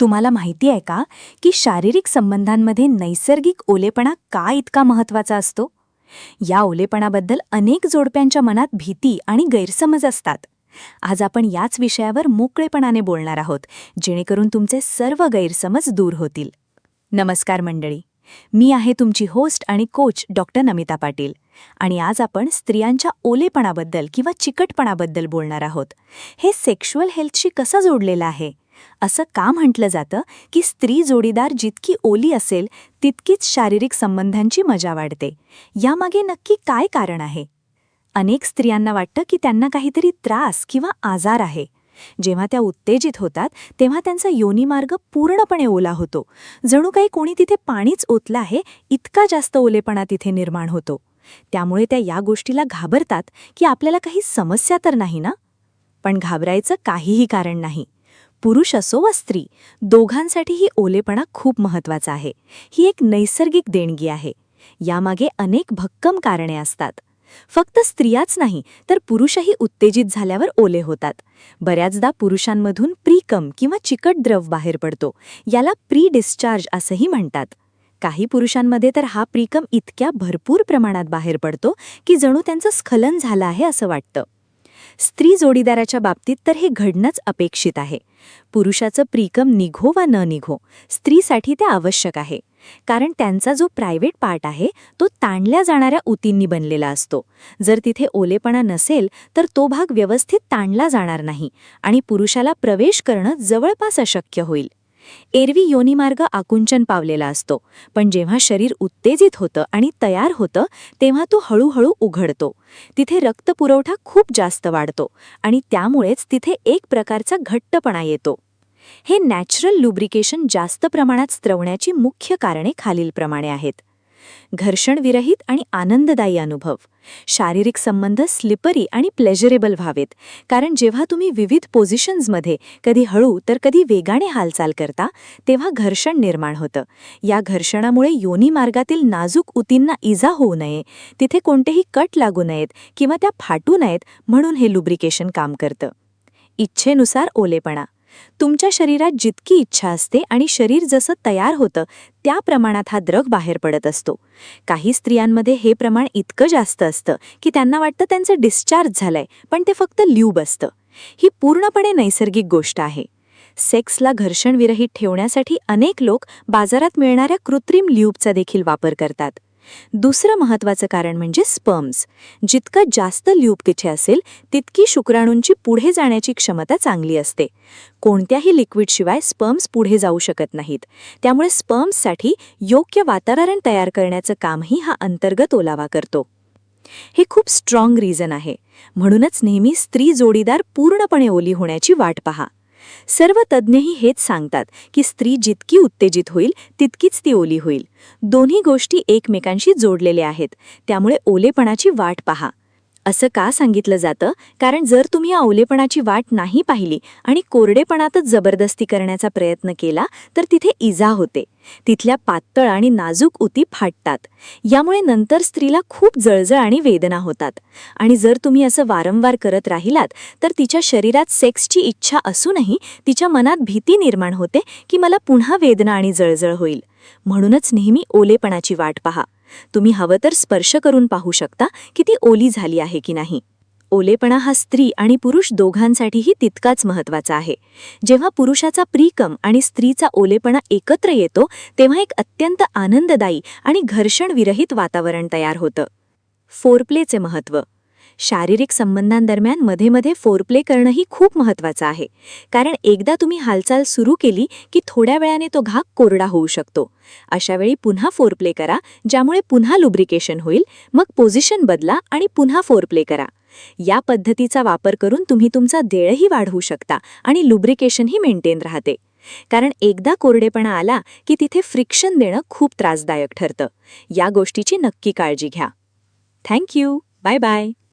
तुम्हाला माहिती आहे का की शारीरिक संबंधांमध्ये नैसर्गिक ओलेपणा का इतका महत्त्वाचा असतो? या ओलेपणाबद्दल अनेक जोडप्यांच्या मनात भीती आणि गैरसमज असतात. आज आपण याच विषयावर मोकळेपणाने बोलणार आहोत, जेणेकरून तुमचे सर्व गैरसमज दूर होतील. नमस्कार मंडळी, मी आहे तुमची होस्ट आणि कोच डॉक्टर नमिता पाटील. आणि आज आपण स्त्रियांच्या ओलेपणाबद्दल किंवा चिकटपणाबद्दल बोलणार आहोत. हे सेक्शुअल हेल्थशी कसं जोडलेलं आहे? असं का म्हटलं जातं की स्त्री जोडीदार जितकी ओली असेल तितकीच शारीरिक संबंधांची मजा वाढते? यामागे नक्की काय कारण आहे? अनेक स्त्रियांना वाटतं की त्यांना काहीतरी त्रास किंवा आजार आहे. जेव्हा त्या उत्तेजित होतात तेव्हा त्यांचा योनिमार्ग पूर्णपणे ओला होतो. जणू काही कोणी तिथे पाणीच ओतलं आहे इतका जास्त ओलेपणा तिथे निर्माण होतो. त्यामुळे त्या या गोष्टीला घाबरतात की आपल्याला काही समस्या तर नाही ना? पण घाबरायचं काहीही कारण नाही. पुरुष असो वा स्त्री, दोघांसाठी ही ओलेपणा खूप महत्त्वाचा आहे. ही एक नैसर्गिक देणगी आहे. यामागे अनेक भक्कम कारणे असतात. फक्त स्त्रियाच नाही तर पुरुषही उत्तेजित झाल्यावर ओले होतात. बऱ्याचदा पुरुषांमधून प्रीकम किंवा चिकट द्रव बाहेर पडतो. याला प्री डिस्चार्ज असंही म्हणतात. काही पुरुषांमध्ये तर हा प्रीकम इतक्या भरपूर प्रमाणात बाहेर पडतो की जणू त्यांचं स्खलन झालं आहे असं वाटतं. स्त्री जोडीदाराच्या बाबतीत तर हे घडणंच अपेक्षित आहे. पुरुषाचं प्रीकम निघो वा न निघो, स्त्रीसाठी ते आवश्यक आहे. कारण त्यांचा जो प्रायव्हेट पार्ट आहे तो ताणल्या जाणाऱ्या उतींनी बनलेला असतो. जर तिथे ओलेपणा नसेल तर तो भाग व्यवस्थित ताणला जाणार नाही आणि पुरुषाला प्रवेश करणं जवळपास अशक्य होईल. एरवी योनिमार्ग आकुंचन पावलेला असतो, पण जेव्हा शरीर उत्तेजित होतं आणि तयार होतं तेव्हा तो हळूहळू उघडतो. तिथे रक्तपुरवठा खूप जास्त वाढतो आणि त्यामुळेच तिथे एक प्रकारचा घट्टपणा येतो. हे नॅचरल लुब्रिकेशन जास्त प्रमाणात स्त्रवण्याची मुख्य कारणे खालीलप्रमाणे आहेत. घर्षणविरहित आणि आनंददायी अनुभव. शारीरिक संबंध स्लिपरी आणि प्लेजरेबल व्हावेत, कारण जेव्हा तुम्ही विविध पोझिशन्समध्ये कधी हळू तर कधी वेगाने हालचाल करता तेव्हा घर्षण निर्माण होतं. या घर्षणामुळे योनी मार्गातील नाजूक उतींना इजा होऊ नये, तिथे कोणतेही कट लागू नयेत किंवा त्या फाटू नयेत, म्हणून हे लुब्रिकेशन काम करतं. इच्छेनुसार ओलेपणा. तुमच्या शरीरात जितकी इच्छा असते आणि शरीर जसं तयार होतं त्या प्रमाणात हा द्रव बाहेर पडत असतो. काही स्त्रियांमध्ये हे प्रमाण इतकं जास्त असतं की त्यांना वाटतं त्यांचं डिस्चार्ज झालंय, पण ते फक्त ल्यूब असतं. ही पूर्णपणे नैसर्गिक गोष्ट आहे. सेक्सला घर्षणविरहित ठेवण्यासाठी अनेक लोक बाजारात मिळणाऱ्या कृत्रिम ल्यूबचा देखील वापर करतात. दुसरं महत्त्वाचं कारण म्हणजे स्पर्म्स. जितकं जास्त ल्यूब तिथे असेल तितकी शुक्राणूंची पुढे जाण्याची क्षमता चांगली असते. कोणत्याही लिक्विडशिवाय स्पर्म्स पुढे जाऊ शकत नाहीत. त्यामुळे स्पर्म्ससाठी योग्य वातावरण तयार करण्याचं कामही हा अंतर्गत ओलावा करतो. हे खूप स्ट्रॉंग रिझन आहे. म्हणूनच नेहमी स्त्री जोडीदार पूर्णपणे ओली होण्याची वाट पहा. सर्व तज्ज्ञही हेच सांगतात की स्त्री जितकी उत्तेजित होईल तितकीच ती ओली होईल. दोन्ही गोष्टी एकमेकांशी जोडलेल्या आहेत, त्यामुळे ओलेपणाची वाट पहा. असं का सांगितलं जातं? कारण जर तुम्ही या ओलेपणाची वाट नाही पाहिली आणि कोरडेपणातच जबरदस्ती करण्याचा प्रयत्न केला तर तिथे इजा होते. तिथल्या पातळ आणि नाजूक उती फाटतात. यामुळे नंतर स्त्रीला खूप जळजळ आणि वेदना होतात. आणि जर तुम्ही असं वारंवार करत राहिलात तर तिच्या शरीरात सेक्सची इच्छा असूनही तिच्या मनात भीती निर्माण होते की मला पुन्हा वेदना आणि जळजळ होईल. म्हणूनच नेहमी ओलेपणाची वाट पहा. तुम्ही हवं तर स्पर्श करून पाहू शकता की ती ओली झाली आहे की नाही. ओलेपणा हा स्त्री आणि पुरुष दोघांसाठीही तितकाच महत्त्वाचा आहे. जेव्हा पुरुषाचा प्रीकम आणि स्त्रीचा ओलेपणा एकत्र येतो तेव्हा एक अत्यंत आनंददायी आणि घर्षणविरहित वातावरण तयार होतं. फोरप्लेचे महत्त्व. शारीरिक संबंधांदरम्यान मध्ये मध्ये फोरप्ले करणंही खूप महत्त्वाचं आहे. कारण एकदा तुम्ही हालचाल सुरू केली की थोड्या वेळाने तो घाग कोरडा होऊ शकतो. अशा वेळी पुन्हा फोरप्ले करा, ज्यामुळे पुन्हा लुब्रिकेशन होईल. मग पोझिशन बदला आणि पुन्हा फोरप्ले करा. या पद्धतीचा वापर करून तुम्ही तुमचा देळही वाढवू शकता आणि लुब्रिकेशनही मेंटेन राहते. कारण एकदा कोरडेपणा आला की तिथे फ्रिक्शन देणं खूप त्रासदायक ठरतं. या गोष्टीची नक्की काळजी घ्या. थँक्यू. Bye bye.